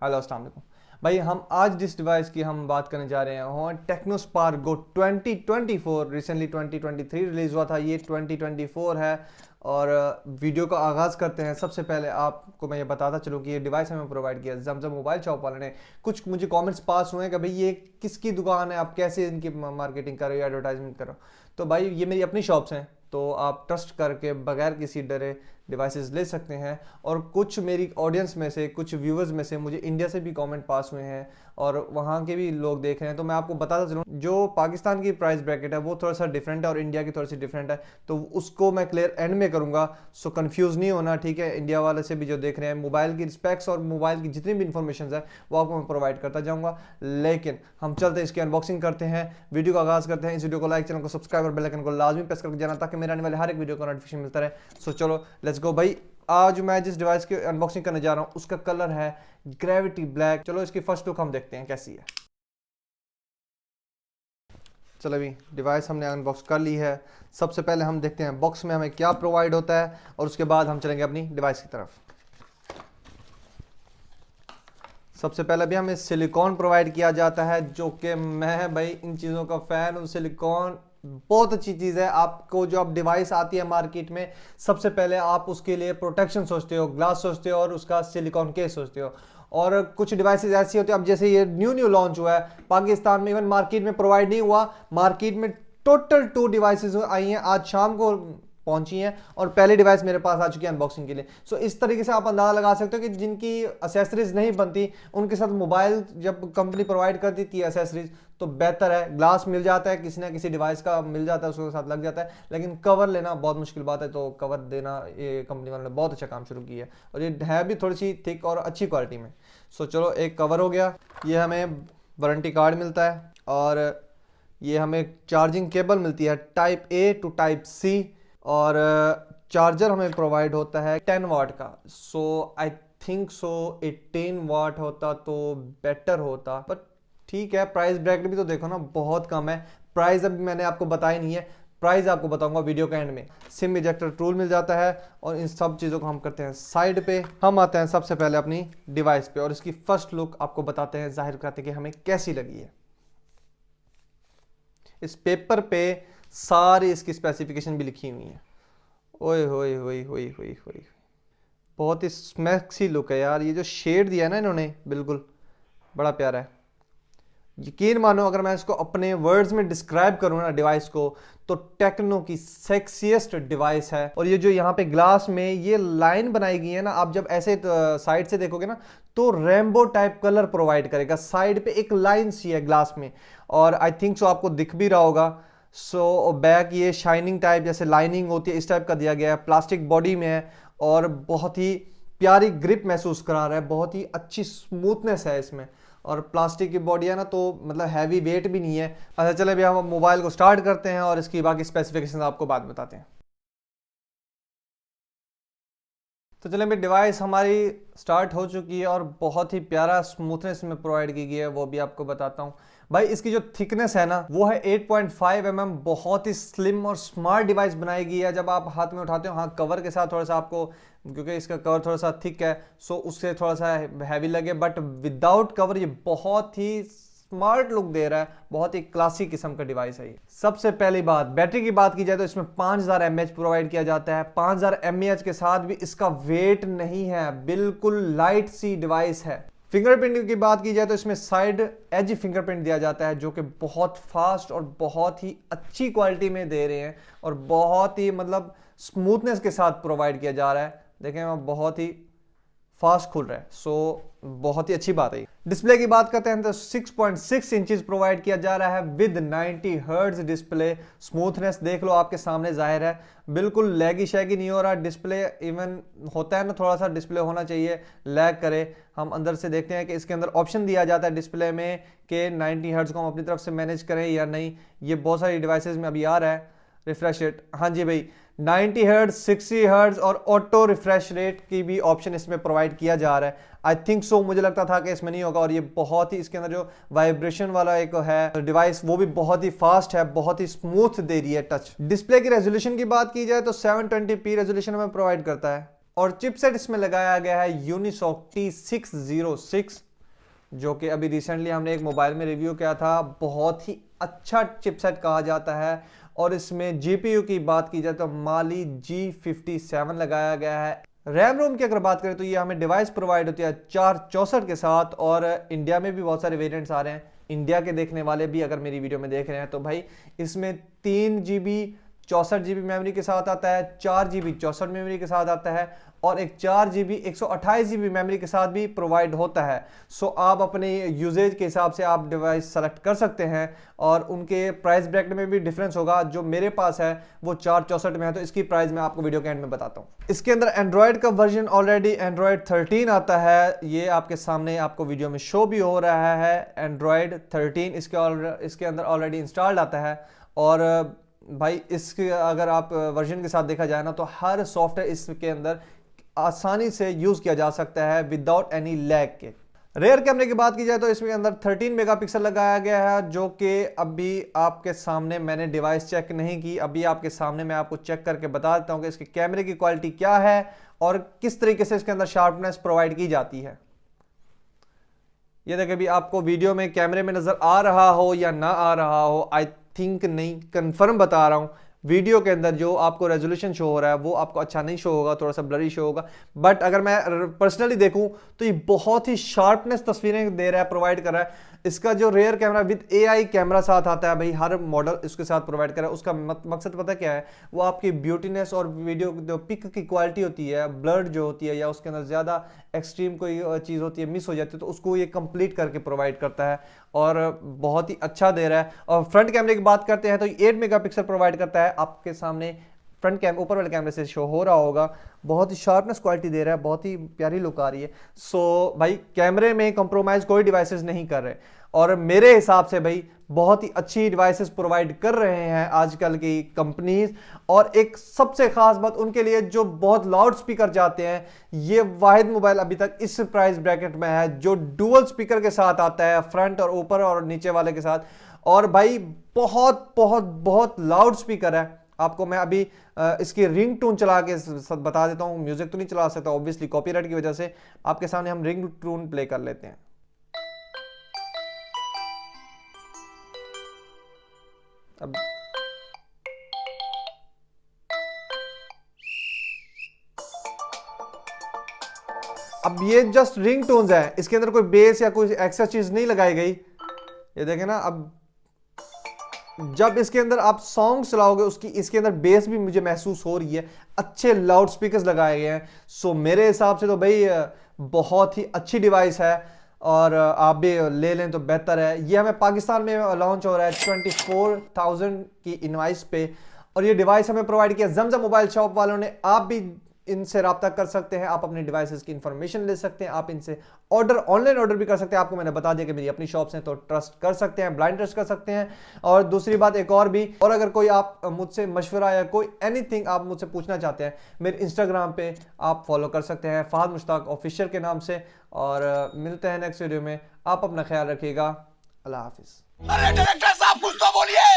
Hello अस्सलाम वालेकुम भाई। हम आज जिस डिवाइस की हम बात करने जा रहे हैं वो Tecno Spark Go 2024। Recently 2023 release हुआ था, ये 2024 है। और वीडियो का आगाज़ करते हैं। सबसे पहले आपको मैं ये बताता चलूँ कि ये डिवाइस हमें प्रोवाइड किया जमजम मोबाइल शॉप वाले ने। कुछ मुझे कमेंट्स पास हुए हैं कि भाई ये किसकी दुकान है, आप कैसे इनकी मार्केटिंग कर रहे हो, एडवर्टाइजमेंट कर रहे हो। तो भाई ये मेरी अपनी शॉप्स हैं, तो आप ट्रस्ट करके बगैर किसी डरे डिवाइसेस ले सकते हैं। और कुछ मेरी ऑडियंस में से, कुछ व्यूवर्स में से मुझे इंडिया से भी कमेंट पास हुए हैं और वहाँ के भी लोग देख रहे हैं। तो मैं आपको बताता चलूँ, जो पाकिस्तान की प्राइस ब्रैकेट है वो थोड़ा सा डिफरेंट है और इंडिया की थोड़ी सी डिफरेंट है, तो उसको मैं क्लियर एंड में करूँगा। सो कंफ्यूज नहीं होना, ठीक है। इंडिया वाले से भी जो देख रहे हैं, मोबाइल की स्पेक्स और मोबाइल की जितनी भी इंफॉर्मेशन है वो आपको मैं प्रोवाइड करता जाऊँगा। लेकिन हम चलते हैं, इसकी अनबॉक्सिंग करते हैं, वीडियो का आगाज़ करते हैं। इस वीडियो को लाइक, चैनल को सब्सक्राइब और बेल आइकन को लाजमी प्रेस करके जाना ताकि मेरे आने वाले हर एक वीडियो का नोटिफिकेशन मिलता रहे। सो चलो लेट्स गो भाई। आज मैं जिस डिवाइस की अनबॉक्सिंग करने जा रहा हूं उसका कलर है ग्रेविटी ब्लैक। चलो इसकी फर्स्ट लुक हम देखते हैं कैसी है। चलो अभी डिवाइस हमने अनबॉक्स कर ली है। सबसे पहले हम देखते हैं बॉक्स में हमें क्या प्रोवाइड होता है और उसके बाद हम चलेंगे अपनी डिवाइस की तरफ। सबसे पहले भी हमें सिलिकॉन प्रोवाइड किया जाता है, जो कि मैं भाई इन चीज़ों का फ़ैन हूँ। सिलिकॉन बहुत अच्छी चीज़ है। आपको जो अब डिवाइस आती है मार्केट में, सबसे पहले आप उसके लिए प्रोटेक्शन सोचते हो, ग्लास सोचते हो और उसका सिलिकॉन केस सोचते हो। और कुछ डिवाइसेस ऐसी होती है, अब जैसे ये न्यू लॉन्च हुआ है पाकिस्तान में, इवन मार्केट में प्रोवाइड नहीं हुआ। मार्केट में टोटल 2 डिवाइसेस आई हैं, आज शाम को पहुंची हैं और पहली डिवाइस मेरे पास आ चुकी है अनबॉक्सिंग के लिए। सो इस तरीके से आप अंदाजा लगा सकते हो कि जिनकी एसेसरीज नहीं बनती उनके साथ मोबाइल जब कंपनी प्रोवाइड कर देती है एसेसरीज तो बेहतर है। ग्लास मिल जाता है, किसी ना किसी डिवाइस का मिल जाता है, उसके साथ लग जाता है, लेकिन कवर लेना बहुत मुश्किल बात है। तो कवर देना ये कंपनी वालों ने बहुत अच्छा काम शुरू किया है और ये है भी थोड़ी सी थिक और अच्छी क्वालिटी में। सो चलो एक कवर हो गया। ये हमें वारंटी कार्ड मिलता है और ये हमें चार्जिंग केबल मिलती है type A to type C और चार्जर हमें प्रोवाइड होता है 10 वाट का। सो आई थिंक सो 18 वाट होता तो बेटर होता, बट ठीक है। प्राइस ब्रैकेट भी तो देखो ना, बहुत कम है। प्राइस अभी मैंने आपको बताया नहीं है, प्राइस आपको बताऊंगा वीडियो के एंड में। सिम इजेक्टर टूल मिल जाता है और इन सब चीज़ों को हम करते हैं साइड पे। हम आते हैं सबसे पहले अपनी डिवाइस पे और इसकी फर्स्ट लुक आपको बताते हैं, जाहिर करते हैं कि हमें कैसी लगी है। इस पेपर पे सारी इसकी स्पेसिफिकेशन भी लिखी हुई है। ओए होए होए होए होए होए, बहुत ही स्मैक्सी लुक है यार। ये जो शेड दिया है ना इन्होंने, बिल्कुल बड़ा प्यारा है। यकीन मानो अगर मैं इसको अपने वर्ड्स में डिस्क्राइब करूँ ना डिवाइस को, तो टेक्नो की सेक्सीएस्ट डिवाइस है। और ये जो यहाँ पे ग्लास में ये लाइन बनाई गई है ना, आप जब ऐसे साइड से देखोगे ना तो रेनबो टाइप कलर प्रोवाइड करेगा। साइड पे एक लाइन सी है ग्लास में और आई थिंक सो आपको दिख भी रहा होगा। सो बैक ये शाइनिंग टाइप जैसे लाइनिंग होती है इस टाइप का दिया गया है, प्लास्टिक बॉडी में है और बहुत ही प्यारी ग्रिप महसूस करा रहा है, बहुत ही अच्छी स्मूथनेस है इसमें। और प्लास्टिक की बॉडी है ना, तो मतलब हैवी वेट भी नहीं है। अच्छा चले भैया हम मोबाइल को स्टार्ट करते हैं और इसकी बाकी स्पेसिफिकेशन आपको बाद में बताते हैं। तो चले भाई, डिवाइस हमारी स्टार्ट हो चुकी है और बहुत ही प्यारा स्मूथनेस में प्रोवाइड की गई है, वो भी आपको बताता हूँ। भाई इसकी जो थिकनेस है ना वो है 8.5 mm। बहुत ही स्लिम और स्मार्ट डिवाइस बनाई गई है। जब आप हाथ में उठाते हो, हाँ कवर के साथ थोड़ा सा आपको, क्योंकि इसका कवर थोड़ा सा थिक है सो उससे थोड़ा सा हैवी लगे, बट विदाउट कवर ये बहुत ही स्मार्ट लुक दे रहा है। बहुत ही क्लासिक किस्म का डिवाइस है ये। सबसे पहली बात, बैटरी की बात की जाए तो इसमें 5000 mAh प्रोवाइड किया जाता है। 5000 mAh के साथ भी इसका वेट नहीं है, बिल्कुल लाइट सी डिवाइस है। फिंगरप्रिंट की बात की जाए तो इसमें साइड एज फिंगरप्रिंट दिया जाता है, जो कि बहुत फास्ट और बहुत ही अच्छी क्वालिटी में दे रहे हैं और बहुत ही मतलब स्मूथनेस के साथ प्रोवाइड किया जा रहा है। देखें बहुत ही फास्ट खुल रहा है, सो बहुत ही अच्छी बात है। डिस्प्ले की बात करते हैं तो 6.6 इंचेस प्रोवाइड किया जा रहा है विद 90 हर्ट्ज डिस्प्ले। स्मूथनेस देख लो आपके सामने जाहिर है, बिल्कुल लैगी शैगी नहीं हो रहा डिस्प्ले। इवन होता है ना थोड़ा सा डिस्प्ले होना चाहिए लैग करे। हम अंदर से देखते हैं कि इसके अंदर ऑप्शन दिया जाता है डिस्प्ले में कि 90 हर्ट्ज को हम अपनी तरफ से मैनेज करें या नहीं। ये बहुत सारी डिवाइसेज में अभी आ रहा है। रिफ्रेश रेट, हाँ जी भाई 90 हर्ट्ज, 60 हर्ट्ज और ऑटो रिफ्रेश रेट की भी ऑप्शन इसमें प्रोवाइड किया जा रहा है। आई थिंक सो, मुझे लगता था कि इसमें नहीं होगा। और ये बहुत ही, इसके अंदर जो वाइब्रेशन वाला एक है डिवाइस वो भी बहुत ही फास्ट है, बहुत ही स्मूथ दे रही है टच। डिस्प्ले की रेजोल्यूशन की बात की जाए तो 720p रेजोल्यूशन हमें प्रोवाइड करता है और चिपसेट इसमें लगाया गया है यूनिसॉक T606 जो कि अभी रिसेंटली हमने एक मोबाइल में रिव्यू किया था। बहुत ही अच्छा चिपसेट कहा जाता है। और इसमें जीपीयू की बात की जाए तो माली G57 लगाया गया है। रैम रोम की अगर बात करें तो ये हमें डिवाइस प्रोवाइड होती है 464 के साथ, और इंडिया में भी बहुत सारे वेरिएंट्स आ रहे हैं। इंडिया के देखने वाले भी अगर मेरी वीडियो में देख रहे हैं तो भाई इसमें 3GB 64GB मेमोरी के साथ आता है, 4GB 64 मेमोरी के साथ आता है, और एक 4GB 128GB मेमोरी के साथ भी प्रोवाइड होता है। सो आप अपने यूजेज के हिसाब से आप डिवाइस सेलेक्ट कर सकते हैं, और उनके प्राइस ब्रैकेट में भी डिफरेंस होगा। जो मेरे पास है वो 464 में है, तो इसकी प्राइस मैं आपको वीडियो के एंड में बताता हूँ। इसके अंदर एंड्रॉयड का वर्जन ऑलरेडी एंड्रॉयड 13 आता है। ये आपके सामने आपको वीडियो में शो भी हो रहा है। एंड्रॉयड 13 इसके अंदर ऑलरेडी इंस्टॉल्ड आता है। और भाई इसके अगर आप वर्जन के साथ देखा जाए ना, तो हर सॉफ्टवेयर इसके अंदर आसानी से यूज किया जा सकता है विदाउट एनी लैग के। रेयर कैमरे की बात की जाए तो इसमें अंदर 13 मेगापिक्सल लगाया गया है, जो कि अभी आपके सामने मैंने डिवाइस चेक नहीं की। अभी आपके सामने मैं आपको चेक करके बता देता हूं कि इसके कैमरे की क्वालिटी क्या है और किस तरीके से इसके अंदर शार्पनेस प्रोवाइड की जाती है। ये देखिए, अभी आपको वीडियो में कैमरे में नजर आ रहा हो या ना आ रहा हो, आई थिंक नहीं, कंफर्म बता रहा हूं। वीडियो के अंदर जो आपको रेजोल्यूशन शो हो रहा है वो आपको अच्छा नहीं शो होगा, थोड़ा सा ब्लरी शो होगा। बट अगर मैं पर्सनली देखूं तो ये बहुत ही शार्पनेस तस्वीरें दे रहा है, प्रोवाइड कर रहा है। इसका जो rare camera with AI camera साथ आता है, भाई हर मॉडल इसके साथ प्रोवाइड कर रहा है। उसका मकसद पता क्या है, वो आपकी ब्यूटीनेस और वीडियो जो पिक की क्वालिटी होती है, ब्लर्ड जो होती है, या उसके अंदर ज़्यादा एक्सट्रीम कोई चीज़ होती है, मिस हो जाती है, तो उसको ये कंप्लीट करके प्रोवाइड करता है और बहुत ही अच्छा दे रहा है। और फ्रंट कैमरे की बात करते हैं तो 8 मेगापिक्सल प्रोवाइड करता है। आपके सामने फ्रंट कैमरा ऊपर वाले कैमरे से शो हो रहा होगा, बहुत ही शार्पनेस क्वालिटी दे रहा है, बहुत ही प्यारी लुक आ रही है। सो भाई कैमरे में कंप्रोमाइज कोई डिवाइसेस नहीं कर रहे, और मेरे हिसाब से भाई बहुत ही अच्छी डिवाइसेस प्रोवाइड कर रहे हैं आजकल की कंपनीज। और एक सबसे खास बात उनके लिए जो बहुत लाउड स्पीकर जाते हैं, ये वाहिद मोबाइल अभी तक इस प्राइस ब्रैकेट में है जो डुअल स्पीकर के साथ आता है, फ्रंट और ऊपर और नीचे वाले के साथ। और भाई बहुत बहुत बहुत लाउड स्पीकर है। आपको मैं अभी इसकी रिंग टून चला के बता देता हूं। म्यूजिक तो नहीं चला सकता ऑब्वियसली कॉपीराइट की वजह से। आपके सामने हम रिंग टून प्ले कर लेते हैं। अब ये जस्ट रिंग टोन्स है, इसके अंदर कोई बेस या कोई एक्स्ट्रा चीज नहीं लगाई गई। ये देखें ना, अब जब इसके अंदर आप सॉन्ग चलाओगे उसकी इसके अंदर बेस भी मुझे महसूस हो रही है। अच्छे लाउड स्पीकर्स लगाए गए हैं। सो मेरे हिसाब से तो भाई बहुत ही अच्छी डिवाइस है, और आप भी ले लें तो बेहतर है। ये हमें पाकिस्तान में लॉन्च हो रहा है 24,000 की इनवाइस पे, और ये डिवाइस हमें प्रोवाइड किया जमजम मोबाइल शॉप वालों ने। आप भी इनसे रब्ता कर सकते हैं, आप अपने डिवाइसेस की इंफॉर्मेशन ले सकते हैं, आप इनसे ऑनलाइन ऑर्डर भी कर सकते हैं। आपको मैंने बता दिया कि मेरी अपनी शॉप्स हैं, तो ट्रस्ट कर सकते हैं, ब्लाइंड ट्रस्ट कर सकते हैं। और दूसरी बात एक और भी, और अगर कोई आप मुझसे मशवरा या कोई एनीथिंग आप मुझसे पूछना चाहते हैं, मेरे इंस्टाग्राम पे आप फॉलो कर सकते हैं फहद मुश्ताक ऑफिशियल के नाम से। और मिलते हैं नेक्स्ट वीडियो में। आप अपना ख्याल रखिएगा। अल्लाह हाफिज। अरे डायरेक्टर साहब कुछ तो बोलिए।